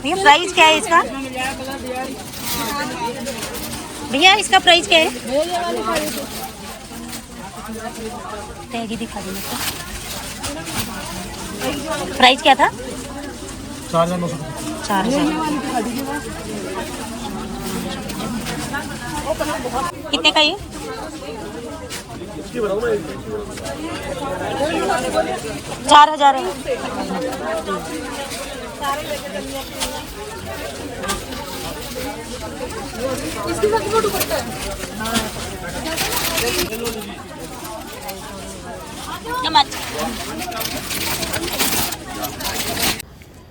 भैया प्राइस क्या है इसका? भैया इसका प्राइस क्या है? टैग ही दिखा देना इसका। प्राइस क्या था? 4,900। 4,000। कितने का ये? 4,000 है।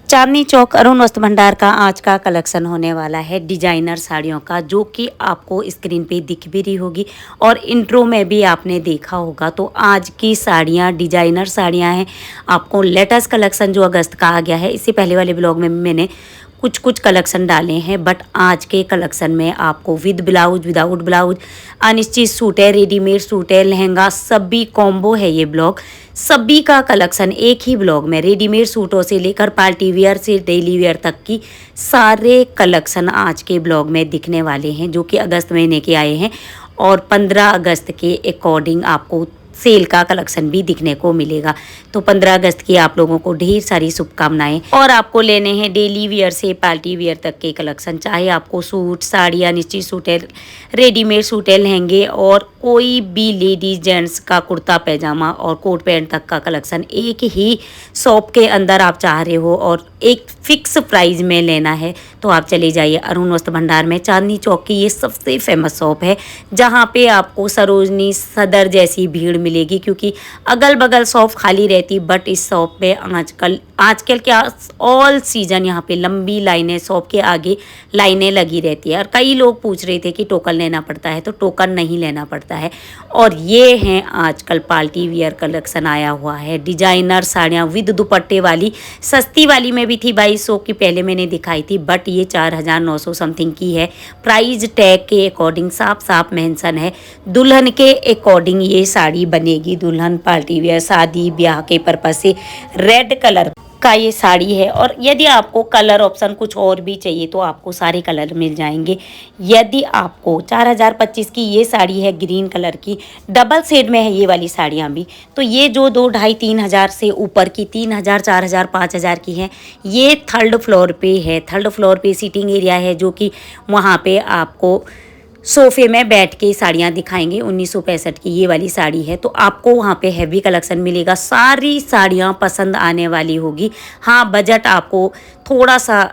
चांदनी चौक अरुण वस्त्र भंडार का आज का कलेक्शन होने वाला है डिजाइनर साड़ियों का, जो कि आपको स्क्रीन पे दिख भी रही होगी और इंट्रो में भी आपने देखा होगा। तो आज की साड़ियाँ डिजाइनर साड़ियाँ हैं। आपको लेटेस्ट कलेक्शन जो अगस्त का आ गया है, इससे पहले वाले ब्लॉग में मैंने कुछ कलेक्शन डाले हैं, बट आज के कलेक्शन में आपको विद ब्लाउज, विदाउट ब्लाउज, अनिश्चित सूट है, रेडीमेड सूट है, लहंगा, सभी कॉम्बो है। ये ब्लॉग सभी का कलेक्शन एक ही ब्लॉग में, रेडीमेड सूटों से लेकर पार्टी वेयर से डेली वेयर तक की सारे कलेक्शन आज के ब्लॉग में दिखने वाले हैं, जो कि अगस्त महीने के आए हैं। और 15 अगस्त के अकॉर्डिंग आपको सेल का कलेक्शन भी दिखने को मिलेगा। तो 15 अगस्त की आप लोगों को ढेर सारी शुभकामनाएं। और आपको लेने हैं डेली वेयर से पार्टी वेयर तक के कलेक्शन, चाहे आपको सूट, साड़ियाँ, निश्चित सूट है, रेडीमेड सूट है, लहंगे और कोई भी लेडीज जेंट्स का कुर्ता पैजामा और कोट पैंट तक का कलेक्शन एक ही शॉप के अंदर आप चाह रहे हो और एक फिक्स प्राइस में लेना है, तो आप चले जाइए अरुण वस्त्र भंडार में। चांदनी चौक की ये सबसे फेमस शॉप है, जहाँ पे आपको सरोजनी सदर जैसी भीड़ मिलेगी, क्योंकि अगल बगल शॉप खाली रहती। बट इस शॉप पे आजकल क्या ऑल सीजन यहाँ पे लंबी लाइनें, शॉप के आगे लाइनें लगी रहती है। और कई लोग पूछ रहे थे कि टोकन लेना पड़ता है, तो टोकन नहीं लेना पड़ता है। और ये हैं आजकल पार्टी वियर कलेक्शन आया हुआ है, डिजाइनर साड़ियाँ विद दुपट्टे वाली। सस्ती वाली में भी थी 2200 की, पहले मैंने दिखाई थी, बट ये 4,900 समथिंग की है। प्राइस टैग के अकॉर्डिंग साफ साफ मेंशन है। दुल्हन के अकॉर्डिंग ये साड़ी बनेगी, दुल्हन पार्टी वेयर शादी ब्याह के पर्पज से रेड कलर का ये साड़ी है। और यदि आपको कलर ऑप्शन कुछ और भी चाहिए तो आपको सारे कलर मिल जाएंगे। यदि आपको 4,025 की ये साड़ी है ग्रीन कलर की, डबल शेड में है ये वाली साड़ियाँ भी, तो ये जो 2, 2.5, 3,000 से ऊपर की 3,000, 4,000, 5,000 की है, ये थर्ड फ्लोर पे है। थर्ड फ्लोर पे सीटिंग एरिया है, जो कि वहाँ पे आपको सोफे में बैठ के साड़ियाँ दिखाएंगे। 1965 की ये वाली साड़ी है, तो आपको वहाँ पे हैवी कलेक्शन मिलेगा। सारी साड़ियाँ पसंद आने वाली होगी। हाँ, बजट आपको थोड़ा सा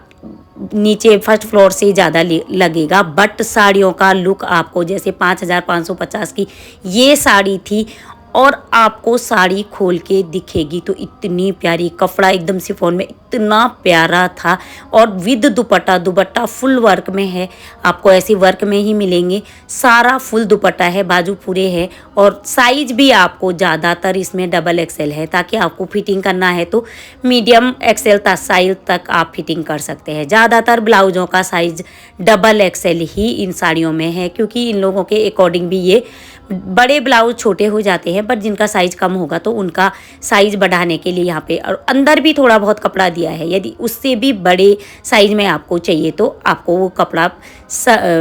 नीचे फर्स्ट फ्लोर से ज़्यादा लगेगा, बट साड़ियों का लुक आपको जैसे 5,550 की ये साड़ी थी और आपको साड़ी खोल के दिखेगी तो इतनी प्यारी, कपड़ा एकदम शिफॉन में इतना प्यारा था। और with dupatta, dupatta full work में है, आपको ऐसे वर्क में ही मिलेंगे। सारा फुल दुपट्टा है, बाजू पूरे है। और साइज भी आपको ज़्यादातर इसमें डबल एक्सेल है, ताकि आपको फिटिंग करना है तो मीडियम एक्सेल साइज तक आप फिटिंग कर सकते हैं। ज़्यादातर ब्लाउजों का साइज डबल एक्सेल ही इन साड़ियों में है, क्योंकि इन लोगों के अकॉर्डिंग भी ये बड़े ब्लाउज छोटे हो जाते हैं, बट जिनका साइज कम होगा तो उनका साइज बढ़ाने के लिए यहाँ पे और अंदर भी थोड़ा बहुत कपड़ा दिया है। यदि उससे भी बड़े साइज में आपको चाहिए तो आपको वो कपड़ा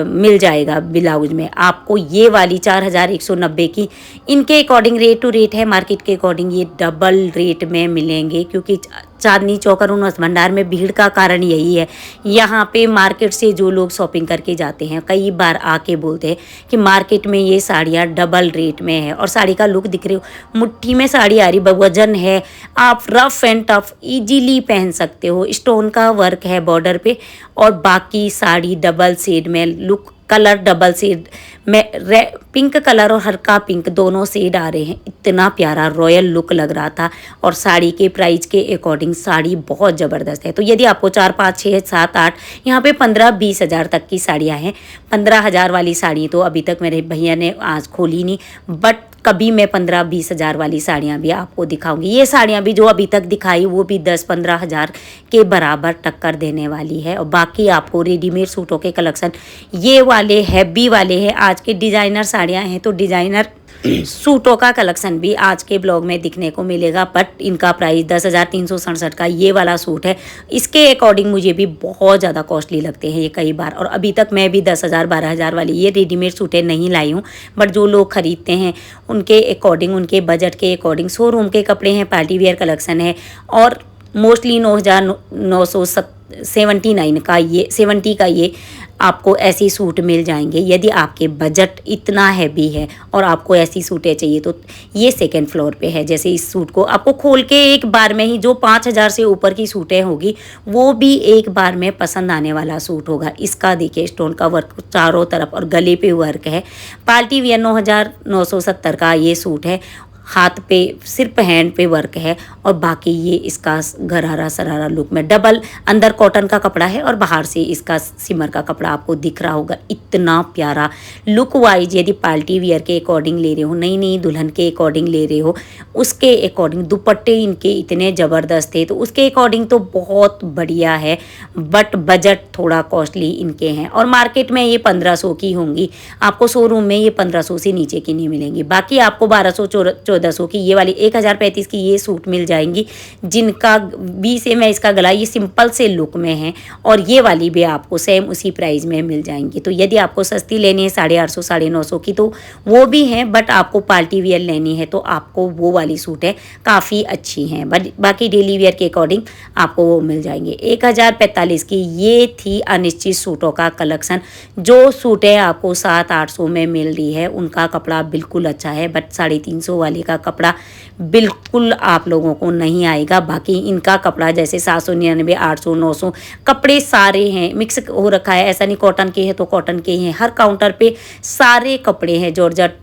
मिल जाएगा ब्लाउज में। आपको ये वाली 4,190 की इनके अकॉर्डिंग रेट टू रेट है, मार्केट के अकॉर्डिंग ये डबल रेट में मिलेंगे, क्योंकि चांदनी चौक अरुण वस्त्र भंडार में भीड़ का कारण यही है। यहाँ पे मार्केट से जो लोग शॉपिंग करके जाते हैं कई बार आके बोलते हैं कि मार्केट में ये साड़ियाँ डबल रेट में है। और साड़ी का लुक दिख रही हो, मुट्ठी में साड़ी आ रही, वजन है, आप रफ एंड टफ इजीली पहन सकते हो। स्टोन का वर्क है बॉर्डर पे, और बाकी साड़ी डबल शेड में, लुक कलर डबल शेड में, पिंक कलर और हल्का पिंक दोनों शेड आ रहे हैं। इतना प्यारा रॉयल लुक लग रहा था। और साड़ी के प्राइस के अकॉर्डिंग साड़ी बहुत ज़बरदस्त है। तो यदि आपको 4, 5, 6, 7, 8 यहाँ पे 15-20 हज़ार तक की साड़ियाँ हैं। 15,000 वाली साड़ी तो अभी तक मेरे भैया ने आज खोली नहीं, बट कभी मैं 15-20 हज़ार वाली साड़ियाँ भी आपको दिखाऊंगी। ये साड़ियाँ भी जो अभी तक दिखाई वो भी 10-15 हज़ार के बराबर टक्कर देने वाली है। और बाकी आपको रेडीमेड सूटों के कलेक्शन ये वाले हैवी वाले हैं। आज के डिज़ाइनर साड़ियाँ हैं तो डिज़ाइनर सूटों का कलेक्शन भी आज के ब्लॉग में दिखने को मिलेगा, बट इनका प्राइस 10,367 का ये वाला सूट है। इसके अकॉर्डिंग मुझे भी बहुत ज़्यादा कॉस्टली लगते हैं ये कई बार, और अभी तक मैं भी 10,000 12,000 वाली ये रेडीमेड सूटें नहीं लाई हूँ। बट जो लोग खरीदते हैं उनके अकॉर्डिंग, उनके बजट के अकॉर्डिंग शोरूम के कपड़े हैं, पार्टी वेयर कलेक्शन है, और मोस्टली 9,979 का ये 70 का ये आपको ऐसी सूट मिल जाएंगे। यदि आपके बजट इतना हैवी है और आपको ऐसी सूटें चाहिए तो ये सेकंड फ्लोर पे है। जैसे इस सूट को आपको खोल के एक बार में ही, जो 5,000 से ऊपर की सूटें होगी वो भी एक बार में पसंद आने वाला सूट होगा। इसका देखिए स्टोन का वर्क चारों तरफ और गले पे वर्क है। पार्टी वियर 9,970 का ये सूट है। हाथ पे सिर्फ हैंड पे वर्क है, और बाकी ये इसका गरारा सरारा लुक में डबल अंदर कॉटन का कपड़ा है और बाहर से इसका सिमर का कपड़ा आपको दिख रहा होगा। इतना प्यारा लुक वाइज, यदि पार्टी वियर के अकॉर्डिंग ले रहे हो, नई नई दुल्हन के अकॉर्डिंग ले रहे हो, उसके अकॉर्डिंग दुपट्टे इनके इतने ज़बरदस्त थे तो उसके अकॉर्डिंग तो बहुत बढ़िया है। बट बजट थोड़ा कॉस्टली इनके हैं, और मार्केट में ये 1500 की होंगी, आपको शोरूम में ये 1500 से नीचे की नहीं मिलेंगी। बाकी आपको 1200-1400 की ये वाली 1035 की ये सूट मिल जाएंगी, जिनका 20 में इसका गला ये सिंपल से लुक में है, और ये वाली भी आपको सेम उसी प्राइस में मिल जाएंगी। तो यदि आपको सस्ती लेनी है 850 950 की तो वो भी है, बट आपको पार्टी वियर लेनी है तो आपको वो वाली सूटें काफ़ी अच्छी हैं। बट बाकी डेली वियर के अकॉर्डिंग आपको वो मिल जाएंगे। 1045 की ये थी अनिश्चित सूटों का कलेक्शन। जो सूटें आपको 700-800 में मिल रही है उनका कपड़ा बिल्कुल अच्छा है, बट 350 वाले का कपड़ा बिल्कुल आप लोगों को नहीं आएगा। बाकी इनका कपड़ा जैसे 799, 800, 900 कपड़े सारे हैं, मिक्स हो रखा है। ऐसा नहीं कॉटन के हैं तो कॉटन के ही हैं, हर काउंटर पे सारे कपड़े हैं, जॉर्जेट,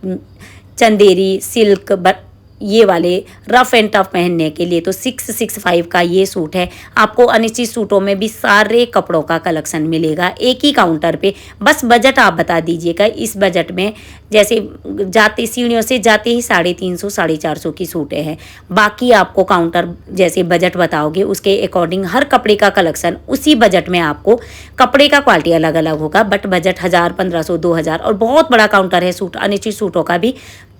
चंदेरी, सिल्क, बट ये वाले रफ एंड टफ पहनने के लिए तो 665 का ये सूट है। आपको अनिश्चित सूटों में भी सारे कपड़ों का कलेक्शन मिलेगा एक ही काउंटर पे। बस बजट आप बता दीजिएगा, इस बजट में जैसे जाते सीढ़ियों से जाते ही 350 450 की सूटें हैं। बाकी आपको काउंटर जैसे बजट बताओगे उसके अकॉर्डिंग हर कपड़े का कलेक्शन उसी बजट में, आपको कपड़े का क्वालिटी अलग अलग होगा, बट बजट 1000 1500 2000, और बहुत बड़ा काउंटर है सूट अनिश्चित सूटों का भी।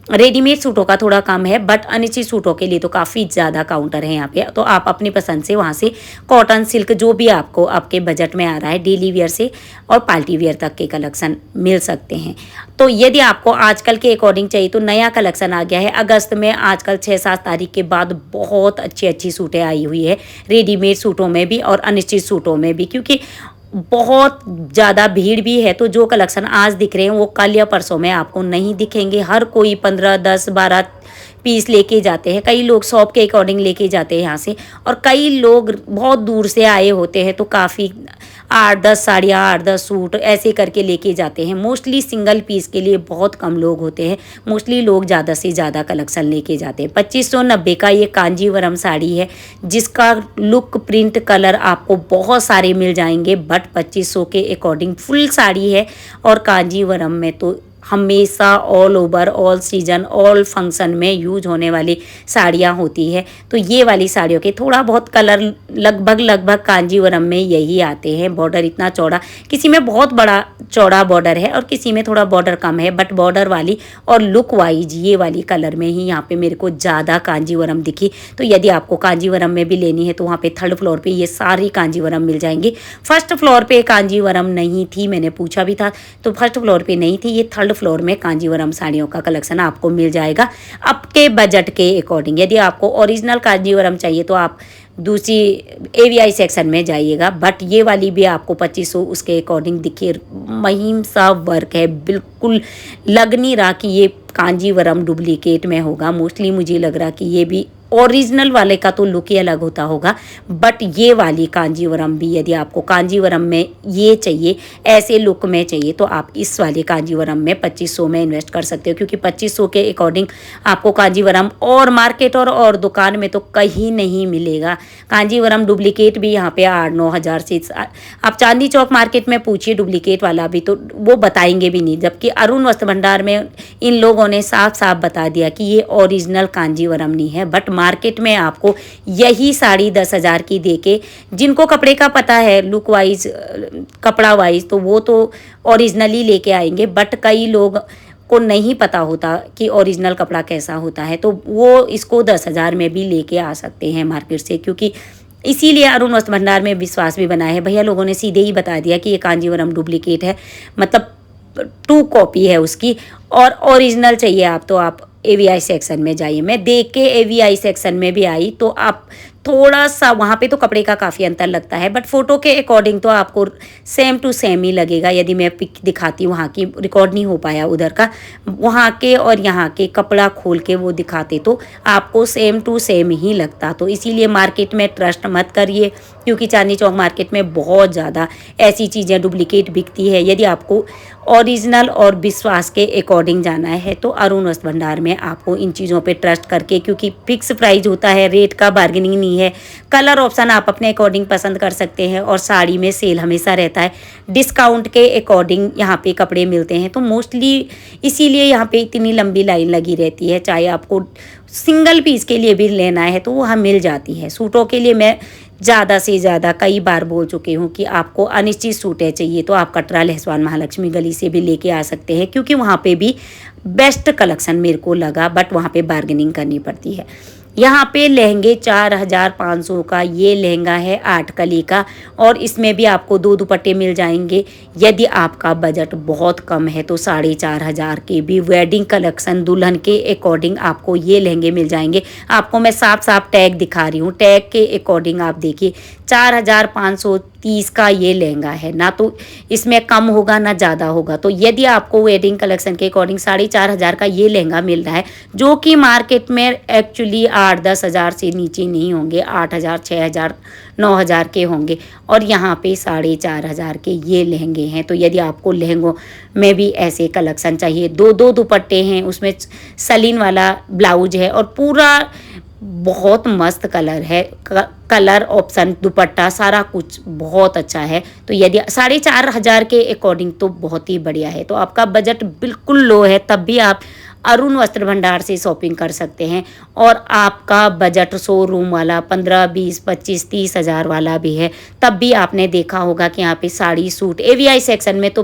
रेडीमेड सूटों का थोड़ा कम है, बट अनिश्चित सूटों के लिए तो काफ़ी ज़्यादा काउंटर है यहाँ पे। तो आप अपनी पसंद से वहाँ से कॉटन, सिल्क, जो भी आपको आपके बजट में आ रहा है, डेली वियर से और पार्टी वियर तक के कलेक्शन मिल सकते हैं। तो यदि आपको आजकल के अकॉर्डिंग चाहिए तो नया कलेक्शन आ गया है अगस्त में। आजकल 6-7 तारीख के बाद बहुत अच्छी अच्छी सूटें आई हुई है, रेडीमेड सूटों में भी और अनिश्चित सूटों में भी, क्योंकि बहुत ज़्यादा भीड़ भी है। तो जो कलेक्शन आज दिख रहे हैं वो कल या परसों में आपको नहीं दिखेंगे। हर कोई 15, 10, 12 पीस लेके जाते हैं। कई लोग शॉप के अकॉर्डिंग लेके जाते हैं यहाँ से, और कई लोग बहुत दूर से आए होते हैं तो काफ़ी 8-10 साड़ियाँ, 8-10 सूट ऐसे करके लेके जाते हैं। मोस्टली सिंगल पीस के लिए बहुत कम लोग होते हैं, मोस्टली लोग ज़्यादा से ज़्यादा कलेक्शन लेके जाते हैं। 2590 का ये कांजीवरम साड़ी है, जिसका लुक, प्रिंट, कलर आपको बहुत सारे मिल जाएंगे, बट 2500 के अकॉर्डिंग फुल साड़ी है। और कांजीवरम में तो हमेशा all over, all season, all function में यूज होने वाली साड़ियाँ होती है। तो ये वाली साड़ियों के थोड़ा बहुत कलर लगभग कांजीवरम में यही आते हैं। बॉर्डर इतना चौड़ा, किसी में बहुत बड़ा चौड़ा बॉर्डर है और किसी में थोड़ा बॉर्डर कम है, बट बॉर्डर वाली और लुक वाइज ये वाली कलर में ही यहाँ पे मेरे को ज़्यादा कांजीवरम दिखी। तो यदि आपको कांजीवरम में भी लेनी है तो वहाँ पे 3rd फ्लोर पे ये सारी कांजीवरम मिल जाएंगी। 1st फ्लोर पे कांजीवरम नहीं थी, मैंने पूछा भी था तो 1st फ्लोर पे नहीं थी। ये 3rd फ्लोर में कांजीवरम साड़ियों का कलेक्शन आपको मिल जाएगा आपके बजट के अकॉर्डिंग। यदि आपको ओरिजिनल कांजीवरम चाहिए तो आप दूसरी AVI सेक्शन में जाइएगा, बट ये वाली भी आपको 2500 उसके अकॉर्डिंग दिखिए। महीम सा वर्क है, बिल्कुल लग नहीं रहा कि ये कांजीवरम डुप्लीकेट में होगा। मोस्टली मुझे लग रहा कि ये भी ओरिजिनल वाले का तो लुक ही अलग होता होगा, बट ये वाली कांजीवरम भी, यदि आपको कांजीवरम में ये चाहिए, ऐसे लुक में चाहिए, तो आप इस वाले कांजीवरम में 2500 में इन्वेस्ट कर सकते हो, क्योंकि 2500 के अकॉर्डिंग आपको कांजीवरम और मार्केट और दुकान में तो कहीं नहीं मिलेगा। कांजीवरम डुप्लीकेट भी यहाँ पे 8-9 हज़ार से, आप चांदनी चौक मार्केट में पूछिए डुप्लीकेट वाला भी तो वो बताएंगे भी नहीं, जबकि अरुण वस्त्र भंडार में इन लोगों ने साफ साफ बता दिया कि ये ओरिजिनल कांजीवरम नहीं है। बट मार्केट में आपको यही साड़ी 10,000 की देके, जिनको कपड़े का पता है लुक वाइज, कपड़ा वाइज, तो वो तो ओरिजिनली लेके आएंगे। बट कई लोग को नहीं पता होता कि ओरिजिनल कपड़ा कैसा होता है, तो वो इसको 10,000 में भी लेके आ सकते हैं मार्केट से, क्योंकि इसीलिए अरुण वस्त्र भंडार में विश्वास भी बना है। भैया लोगों ने सीधे ही बता दिया कि ये कांजीवरम डुप्लीकेट है, मतलब 2 कॉपी है उसकी, और ओरिजिनल चाहिए आप तो आप एवीआई सेक्शन में जाइए। मैं देख के एवीआई सेक्शन में भी आई, तो आप थोड़ा सा वहाँ पे तो कपड़े का काफ़ी अंतर लगता है, बट फ़ोटो के अकॉर्डिंग तो आपको सेम टू सेम ही लगेगा। यदि मैं पिक दिखाती हूँ, वहाँ की रिकॉर्ड नहीं हो पाया उधर का, वहाँ के और यहाँ के कपड़ा खोल के वो दिखाते तो आपको सेम टू सेम ही लगता। तो इसीलिए मार्केट में ट्रस्ट मत करिए, क्योंकि चांदनी चौक मार्केट में बहुत ज़्यादा ऐसी चीज़ें डुप्लीकेट बिकती है। यदि आपको ओरिजिनल और विश्वास के अकॉर्डिंग जाना है तो अरुण वस्त्र भंडार में आपको इन चीज़ों पे ट्रस्ट करके, क्योंकि फिक्स प्राइस होता है, रेट का बार्गेनिंग नहीं है, कलर ऑप्शन आप अपने अकॉर्डिंग पसंद कर सकते हैं, और साड़ी में सेल हमेशा रहता है, डिस्काउंट के अकॉर्डिंग यहाँ पे कपड़े मिलते हैं। तो मोस्टली इसीलिए यहाँ पे इतनी लंबी लाइन लगी रहती है। चाहे आपको सिंगल पीस के लिए भी लेना है तो वहाँ मिल जाती है। सूटों के लिए मैं ज़्यादा से ज़्यादा कई बार बोल चुकी हूँ कि आपको अनिश्चित सूटें चाहिए तो आप कटरा लहसवान महालक्ष्मी गली से भी लेके आ सकते हैं, क्योंकि वहाँ पे भी बेस्ट कलेक्शन मेरे को लगा, बट वहाँ पे बार्गेनिंग करनी पड़ती है। यहाँ पे लहंगे 4,500 का ये लहंगा है 8 कली का, और इसमें भी आपको 2 दुपट्टे मिल जाएंगे। यदि आपका बजट बहुत कम है तो 4,500 के भी वेडिंग कलेक्शन दुल्हन के अकॉर्डिंग आपको ये लहंगे मिल जाएंगे। आपको मैं साफ साफ टैग दिखा रही हूँ, टैग के अकॉर्डिंग आप देखिए 4,530 का ये लहंगा है ना, तो इसमें कम होगा ना ज़्यादा होगा। तो यदि आपको वेडिंग कलेक्शन के अकॉर्डिंग 4,500 का ये लहंगा मिल रहा है, जो कि मार्केट में एक्चुअली 8-10 हज़ार से नीचे नहीं होंगे, 8,000, 6,000, 9,000 के होंगे, और यहाँ पे 4,500 के ये लहंगे हैं। तो यदि आपको लहंगों में भी ऐसे कलेक्शन चाहिए, 2-2 दुपट्टे हैं, उसमें सलीन वाला ब्लाउज है, और पूरा बहुत मस्त कलर है, कलर ऑप्शन दुपट्टा सारा कुछ बहुत अच्छा है। तो यदि 4,500 के अकॉर्डिंग तो बहुत ही बढ़िया है। तो आपका बजट बिल्कुल लो है तब भी आप अरुण वस्त्र भंडार से शॉपिंग कर सकते हैं, और आपका बजट शोरूम वाला 15, 20, 25, 30 हज़ार वाला भी है, तब भी आपने देखा होगा कि यहाँ पे साड़ी सूट एवीआई सेक्शन में तो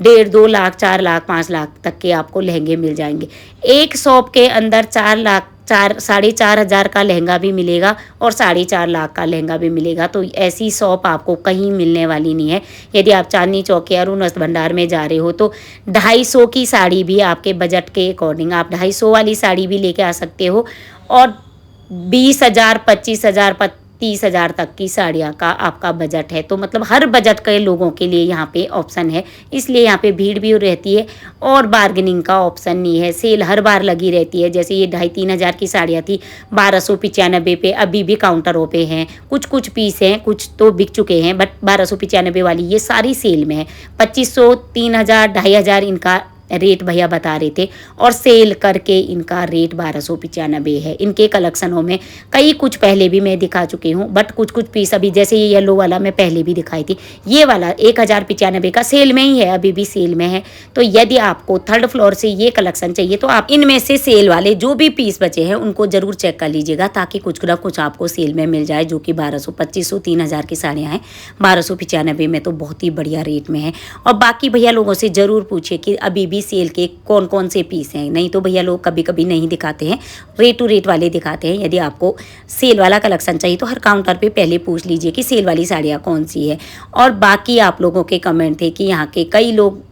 1.5-2 लाख, 4 लाख, 5 लाख तक के आपको लहंगे मिल जाएंगे। एक शॉप के अंदर 4 लाख, 4,500 का लहंगा भी मिलेगा और 4.5 लाख का लहंगा भी मिलेगा। तो ऐसी शॉप आपको कहीं मिलने वाली नहीं है। यदि आप चांदनी चौक के अरुण वस्त्र भंडार में जा रहे हो तो 250 की साड़ी भी आपके बजट के अकॉर्डिंग, आप 250 वाली साड़ी भी लेके आ सकते हो, और 20,000, 25,000, 30,000 तक की साड़ियाँ का आपका बजट है। तो मतलब हर बजट के लोगों के लिए यहाँ पे ऑप्शन है, इसलिए यहाँ पे भीड़ भी रहती है, और बार्गेनिंग का ऑप्शन नहीं है। सेल हर बार लगी रहती है। जैसे ये 2,500-3 हज़ार की साड़ियाँ थी 1,295 पे, अभी भी काउंटरों पे हैं, कुछ पीस हैं, कुछ तो बिक चुके हैं, बट 1,295 वाली ये सारी सेल में है। 2,500, 3,000, 2,500 इनका रेट भैया बता रहे थे, और सेल करके इनका रेट 1,295 है। इनके कलेक्शनों में कई कुछ पहले भी मैं दिखा चुकी हूँ, बट कुछ पीस अभी, जैसे ये येलो वाला मैं पहले भी दिखाई थी, ये वाला 1,095 का सेल में ही है, अभी भी सेल में है। तो यदि आपको 3rd फ्लोर से ये कलेक्शन चाहिए तो आप इनमें से सेल वाले जो भी पीस बचे हैं उनको ज़रूर चेक कर लीजिएगा, ताकि कुछ ना कुछ आपको सेल में मिल जाए, जो कि 1,200, 2,500, 3,000 की साड़ियाँ हैं, 1,295 में तो बहुत ही बढ़िया रेट में है। और बाकी भैया लोगों से ज़रूर पूछिए कि अभी भी सेल के कौन कौन से पीस हैं, नहीं तो भैया लोग कभी कभी नहीं दिखाते हैं, रेट टू रेट वाले दिखाते हैं। यदि आपको सेल वाला कलेक्शन चाहिए तो हर काउंटर पे पहले पूछ लीजिए कि सेल वाली साड़ियाँ कौन सी है। और बाकी आप लोगों के कमेंट थे कि यहाँ के कई लोग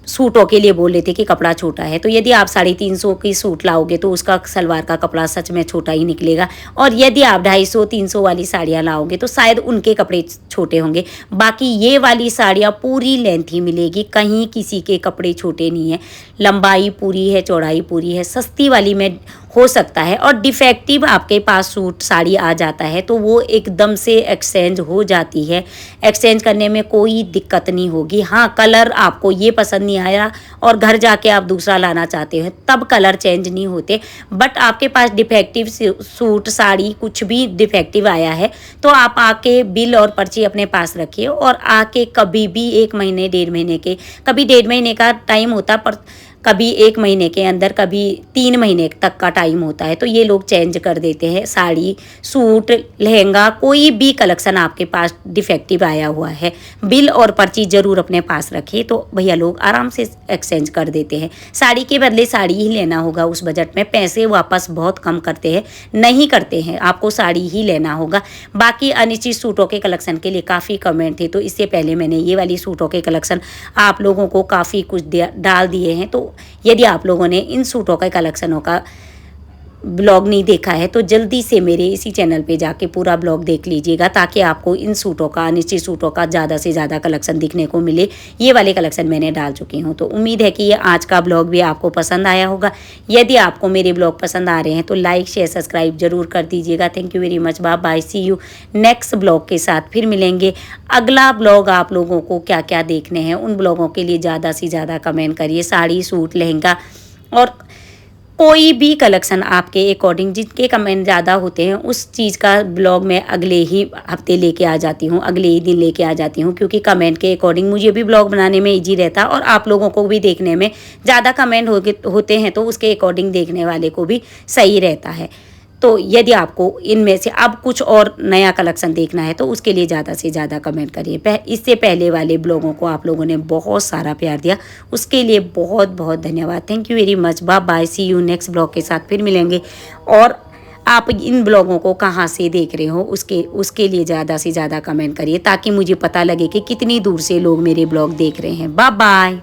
सूटों के लिए बोल रहे थे कि कपड़ा छोटा है, तो यदि आप 350 की सूट लाओगे तो उसका सलवार का कपड़ा सच में छोटा ही निकलेगा, और यदि आप 250-300 वाली साड़ियाँ लाओगे तो शायद उनके कपड़े छोटे होंगे। बाकी ये वाली साड़ियाँ पूरी लेंथ ही मिलेगी, कहीं किसी के कपड़े छोटे नहीं है, लंबाई पूरी है, चौड़ाई पूरी है। सस्ती वाली में हो सकता है, और डिफेक्टिव आपके पास सूट साड़ी आ जाता है तो वो एकदम से एक्सचेंज हो जाती है, एक्सचेंज करने में कोई दिक्कत नहीं होगी। हाँ, कलर आपको ये पसंद नहीं आया और घर जाके आप दूसरा लाना चाहते हो तब कलर चेंज नहीं होते, बट आपके पास डिफेक्टिव सूट साड़ी कुछ भी डिफेक्टिव आया है तो आप आके बिल और पर्ची अपने पास रखिए, और आके कभी भी 1 महीने 1.5 महीने के, कभी 1.5 महीने का टाइम होता, पर कभी 1 महीने के अंदर, कभी 3 महीने तक का टाइम होता है, तो ये लोग चेंज कर देते हैं। साड़ी, सूट, लहंगा, कोई भी कलेक्शन आपके पास डिफेक्टिव आया हुआ है, बिल और पर्ची ज़रूर अपने पास रखिए, तो भैया लोग आराम से एक्सचेंज कर देते हैं। साड़ी के बदले साड़ी ही लेना होगा उस बजट में, पैसे वापस बहुत कम करते हैं, नहीं करते हैं, आपको साड़ी ही लेना होगा। बाकी अनिश्चित सूटों के कलेक्शन के लिए काफ़ी कमेंट थे, तो इससे पहले मैंने ये वाली सूटों के कलेक्शन आप लोगों को काफ़ी कुछ डाल दिए हैं। तो यदि आप लोगों ने इन सूटों के कलेक्शनों का ब्लॉग नहीं देखा है तो जल्दी से मेरे इसी चैनल पे जाके पूरा ब्लॉग देख लीजिएगा, ताकि आपको इन सूटों का, अनिश्चित सूटों का ज़्यादा से ज़्यादा कलेक्शन दिखने को मिले। ये वाले कलेक्शन मैंने डाल चुकी हूँ। तो उम्मीद है कि ये आज का ब्लॉग भी आपको पसंद आया होगा। यदि आपको मेरे ब्लॉग पसंद आ रहे हैं तो लाइक, शेयर, सब्सक्राइब जरूर कर दीजिएगा। Thank you very much. Bye bye, see you next blog के साथ फिर मिलेंगे। अगला ब्लॉग आप लोगों को क्या क्या देखने हैं, उन ब्लॉगों के लिए ज़्यादा से ज़्यादा कमेंट करिए। साड़ी, सूट, लहंगा और कोई भी कलेक्शन आपके अकॉर्डिंग, जिनके कमेंट ज़्यादा होते हैं उस चीज़ का ब्लॉग मैं अगले ही हफ्ते लेके आ जाती हूँ, अगले ही दिन लेके आ जाती हूँ, क्योंकि कमेंट के अकॉर्डिंग मुझे भी ब्लॉग बनाने में इजी रहता है और आप लोगों को भी देखने में ज़्यादा कमेंट होते हैं तो उसके अकॉर्डिंग देखने वाले को भी सही रहता है। तो यदि आपको इनमें से अब कुछ और नया कलेक्शन देखना है तो उसके लिए ज़्यादा से ज़्यादा कमेंट करिए। इससे पहले वाले ब्लॉगों को आप लोगों ने बहुत सारा प्यार दिया, उसके लिए बहुत बहुत धन्यवाद। Thank you very much. Bye bye, see you next blog के साथ फिर मिलेंगे। और आप इन ब्लॉगों को कहाँ से देख रहे हो उसके लिए ज़्यादा से ज़्यादा कमेंट करिए, ताकि मुझे पता लगे कि कितनी दूर से लोग मेरे ब्लॉग देख रहे हैं। Bye bye.